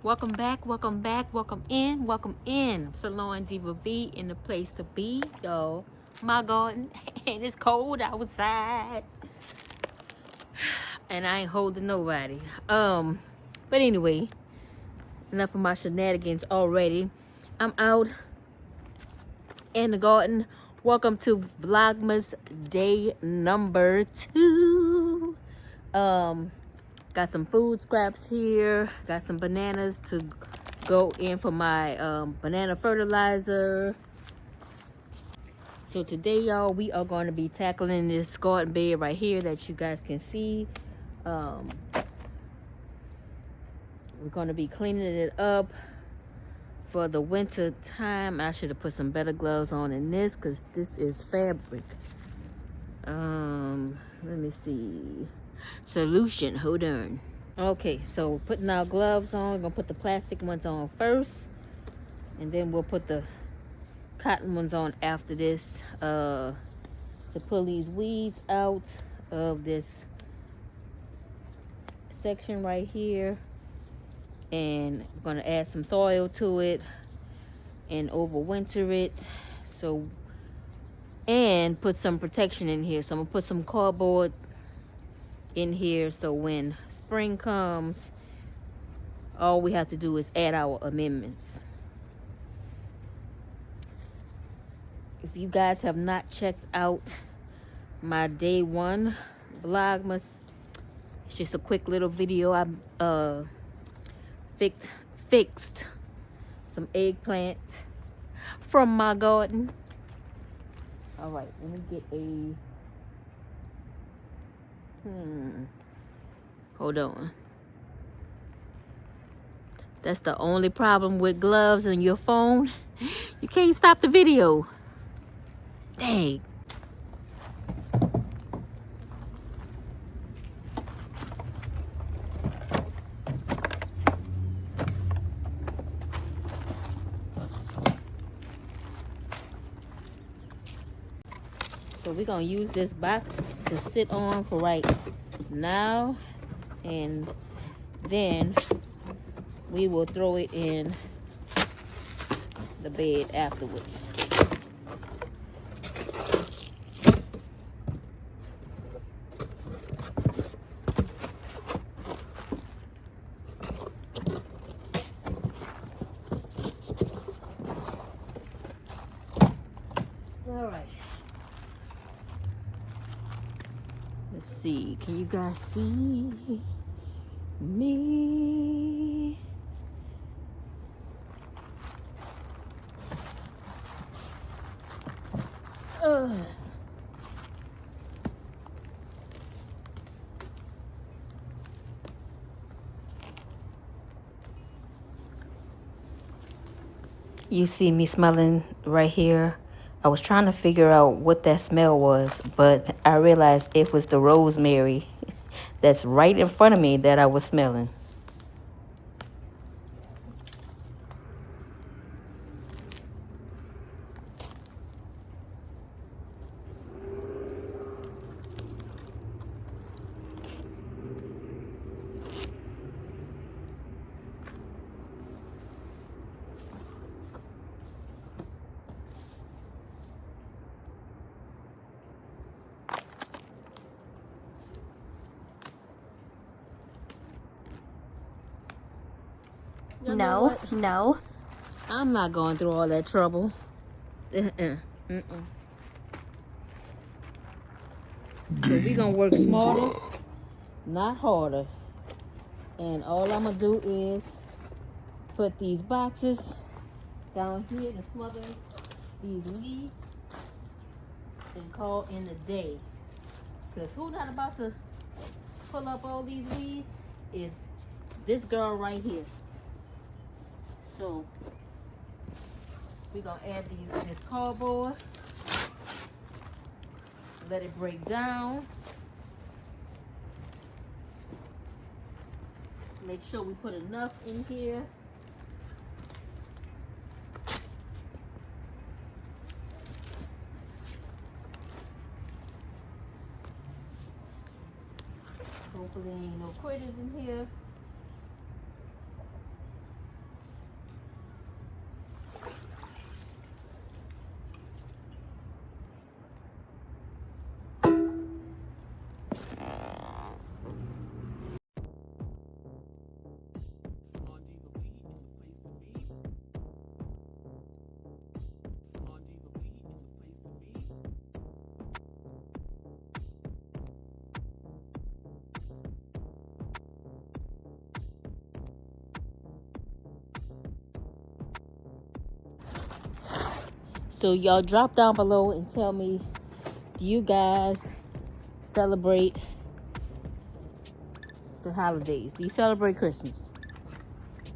Welcome back, welcome back, welcome in. SalonDivaV in the place to be, y'all. My garden, and it's cold outside. And I ain't holding nobody. But anyway, enough of my shenanigans already. I'm out in the garden. Welcome to Vlogmas day number 2. Got some food scraps here. Got some bananas to go in for my banana fertilizer. So today, y'all, we are going to be tackling this garden bed right here that you guys can see. We're going to be cleaning it up for the winter time. I should have put some better gloves on in this because this is fabric. Let me see. Solution, hold on. Okay, so putting our gloves on. We're gonna put the plastic ones on first, and then we'll put the cotton ones on after this, to pull these weeds out of this section right here. And we're gonna add some soil to it and overwinter it. So, and put some protection in here. So I'm gonna put some cardboard in here, so when spring comes, all we have to do is add our amendments. If you guys have not checked out my day 1 Vlogmas, it's just a quick little video. I fixed some eggplant from my garden. All right, let me get a hold on. That's the only problem with gloves and your phone. You can't stop the video. Dang. So we're gonna use this box to sit on for right now, and then we will throw it in the bed afterwards. All right. Let's see. Can you guys see me? You see me smelling right here. I was trying to figure out what that smell was, but I realized it was the rosemary that's right in front of me that I was smelling. No. I'm not going through all that trouble. So we're gonna work smarter, not harder. And all I'm gonna do is put these boxes down here to smother these weeds and call in a day. Because who's not about to pull up all these weeds is this girl right here. So we're gonna add this cardboard, let it break down. Make sure we put enough in here. Hopefully ain't no critters in here. So y'all drop down below and tell me, do you guys celebrate the holidays? Do you celebrate Christmas?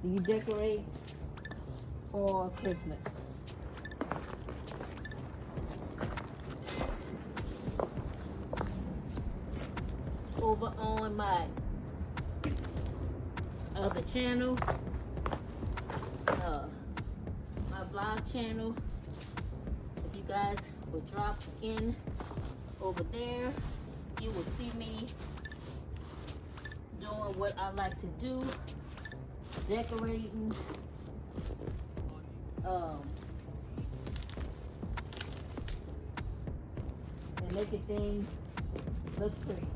Do you decorate for Christmas? Over on my other channel, my vlog channel, if you guys would drop in over there, you will see me doing what I like to do, decorating, and making things look pretty.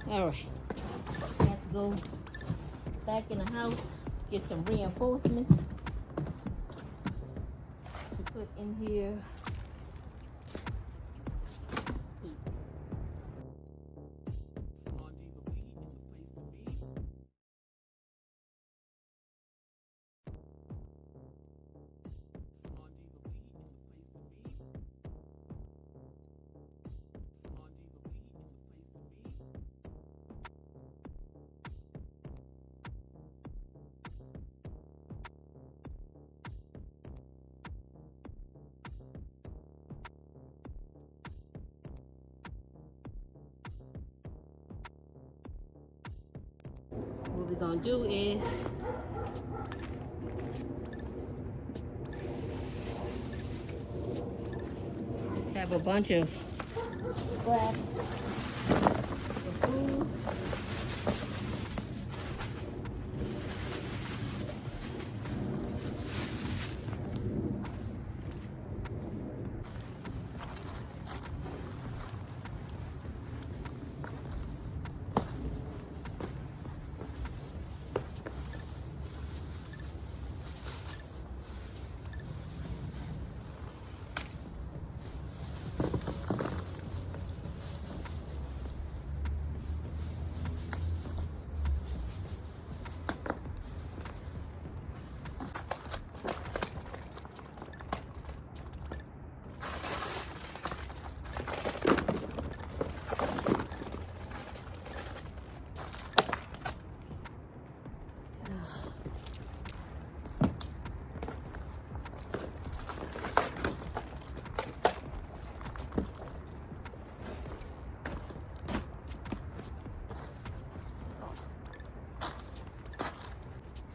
All right, I have to go back in the house, get some reinforcements to put in here. What we're gonna do is have a bunch of scraps of food.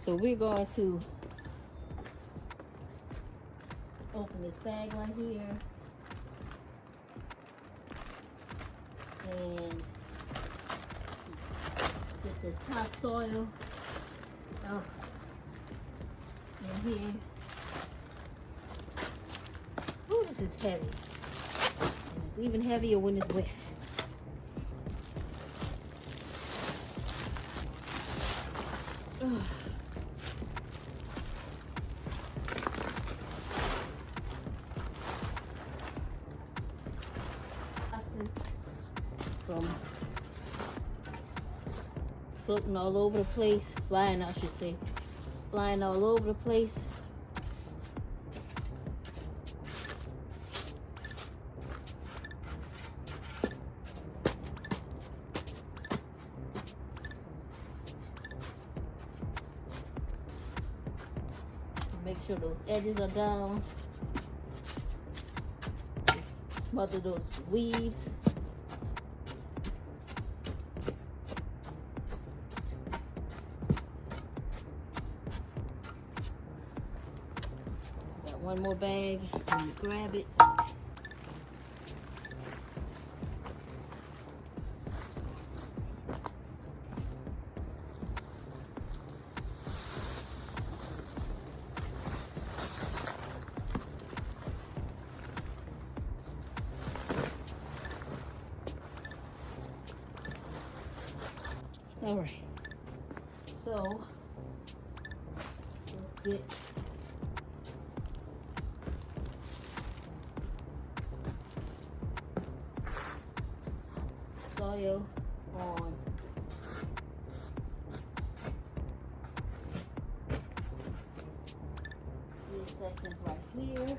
So we're going to open this bag right here and get this topsoil out in here. Ooh, this is heavy. And it's even heavier when it's wet. Ugh. From floating all over the place, flying, I should say, flying all over the place. Make sure those edges are down. Smother those weeds. One more bag, and you grab it. All right. So let's get soil on these sections right here.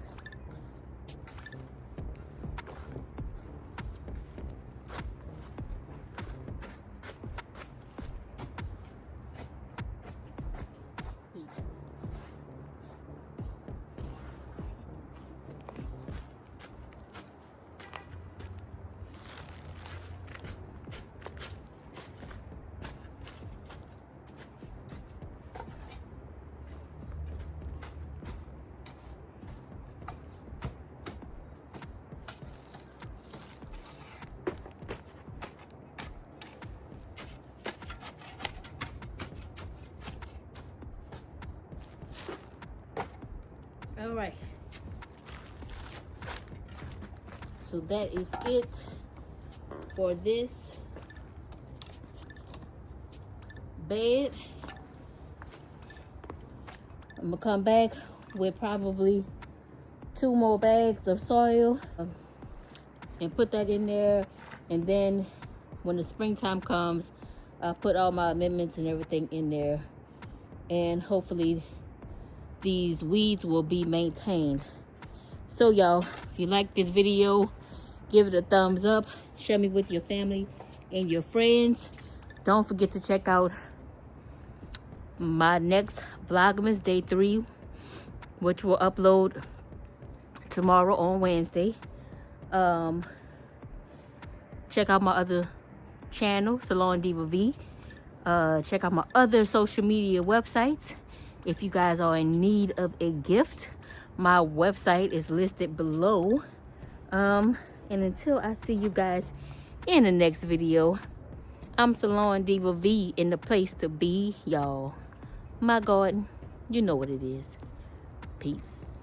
All right, so that is it for this bed. I'm gonna come back with probably 2 more bags of soil and put that in there, and then when the springtime comes, I'll put all my amendments and everything in there, and hopefully these weeds will be maintained. So y'all, if you like this video, give it a thumbs up, share me with your family and your friends. Don't forget to check out my next Vlogmas Day 3, which will upload tomorrow on Wednesday. Check out my other channel, SalonDivaV. Check out my other social media websites. If you guys are in need of a gift, my website is listed below. And until I see you guys in the next video, I'm SalonDivaV, in the place to be, y'all. My garden, you know what it is. Peace.